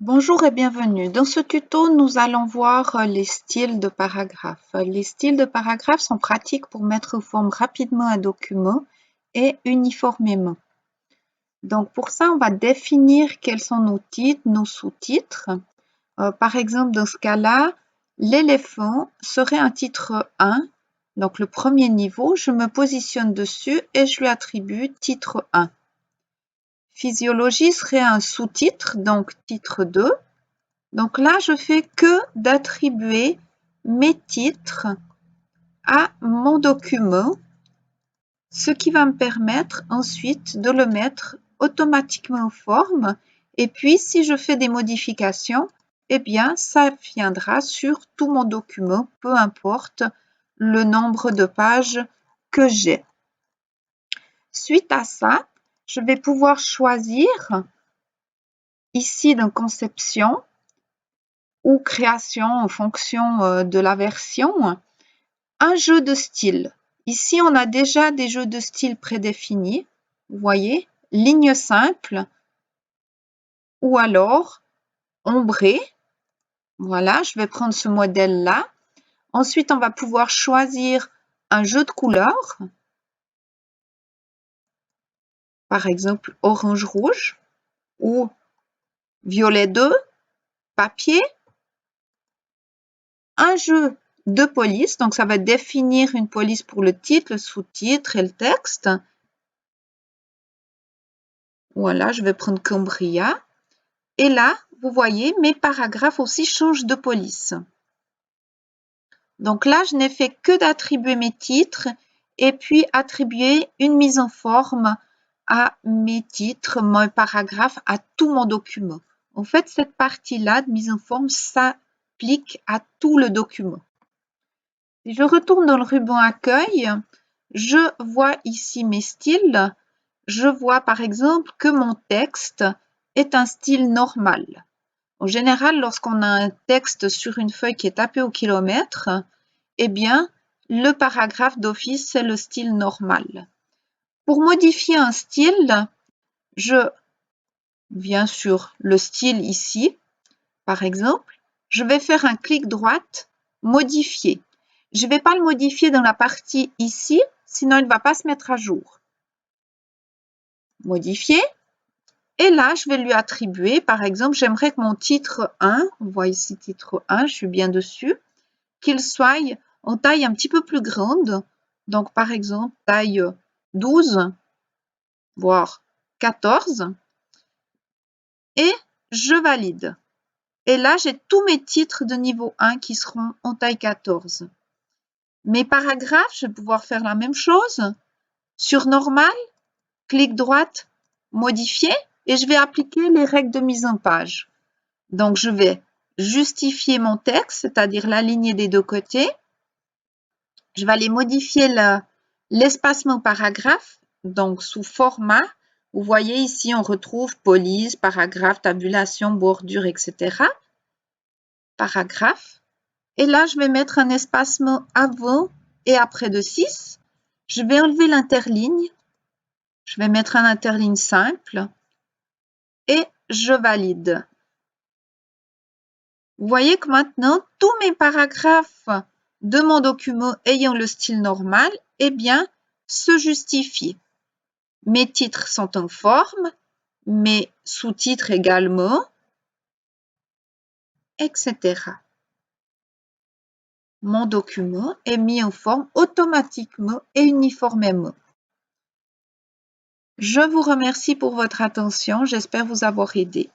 Bonjour et bienvenue. Dans ce tuto, nous allons voir les styles de paragraphes. Les styles de paragraphes sont pratiques pour mettre en forme rapidement un document et uniformément. Donc pour ça, on va définir quels sont nos titres, nos sous-titres. Par exemple, dans ce cas-là, l'éléphant serait un titre 1. Donc le premier niveau, je me positionne dessus et je lui attribue titre 1. Physiologie serait un sous-titre, donc titre 2. Donc là, je fais que d'attribuer mes titres à mon document, ce qui va me permettre ensuite de le mettre automatiquement en forme. Et puis, si je fais des modifications, eh bien, ça viendra sur tout mon document, peu importe le nombre de pages que j'ai. Suite à ça, je vais pouvoir choisir ici dans Conception ou création en fonction de la version, un jeu de style. Ici, on a déjà des jeux de style prédéfinis. Vous voyez, ligne simple ou alors ombré. Voilà, je vais prendre ce modèle-là. Ensuite, on va pouvoir choisir un jeu de couleurs. Par exemple, orange-rouge ou violet 2, papier. Un jeu de police, donc ça va définir une police pour le titre, le sous-titre et le texte. Voilà, je vais prendre Cambria. Et là, vous voyez, mes paragraphes aussi changent de police. Donc là, je n'ai fait que d'attribuer mes titres et puis attribuer une mise en forme à mes titres, mes paragraphes, à tout mon document. En fait, cette partie-là de mise en forme s'applique à tout le document. Si je retourne dans le ruban accueil, je vois ici mes styles. Je vois par exemple que mon texte est un style normal. En général, lorsqu'on a un texte sur une feuille qui est tapé au kilomètre, eh bien, le paragraphe d'office, c'est le style normal. Pour modifier un style, je viens sur le style ici, par exemple. Je vais faire un clic droit, modifier. Je ne vais pas le modifier dans la partie ici, sinon il ne va pas se mettre à jour. Modifier. Et là, je vais lui attribuer, par exemple, j'aimerais que mon titre 1, on voit ici titre 1, je suis bien dessus, qu'il soit en taille un petit peu plus grande. Donc, par exemple, taille 12, voire 14. Et je valide. Et là, j'ai tous mes titres de niveau 1 qui seront en taille 14. Mes paragraphes, je vais pouvoir faire la même chose. Sur normal, clic droit, modifier, et je vais appliquer les règles de mise en page. Donc, je vais justifier mon texte, c'est-à-dire l'aligner des deux côtés. Je vais aller modifier l'espacement paragraphe, donc sous format. Vous voyez ici, on retrouve police, paragraphe, tabulation, bordure, etc. Paragraphe. Et là, je vais mettre un espacement avant et après de 6. Je vais enlever l'interligne. Je vais mettre un interligne simple. Et je valide. Vous voyez que maintenant, tous mes paragraphes de mon document ayant le style normal, eh bien, se justifient. Mes titres sont en forme, mes sous-titres également, etc. Mon document est mis en forme automatiquement et uniformément. Je vous remercie pour votre attention, j'espère vous avoir aidé.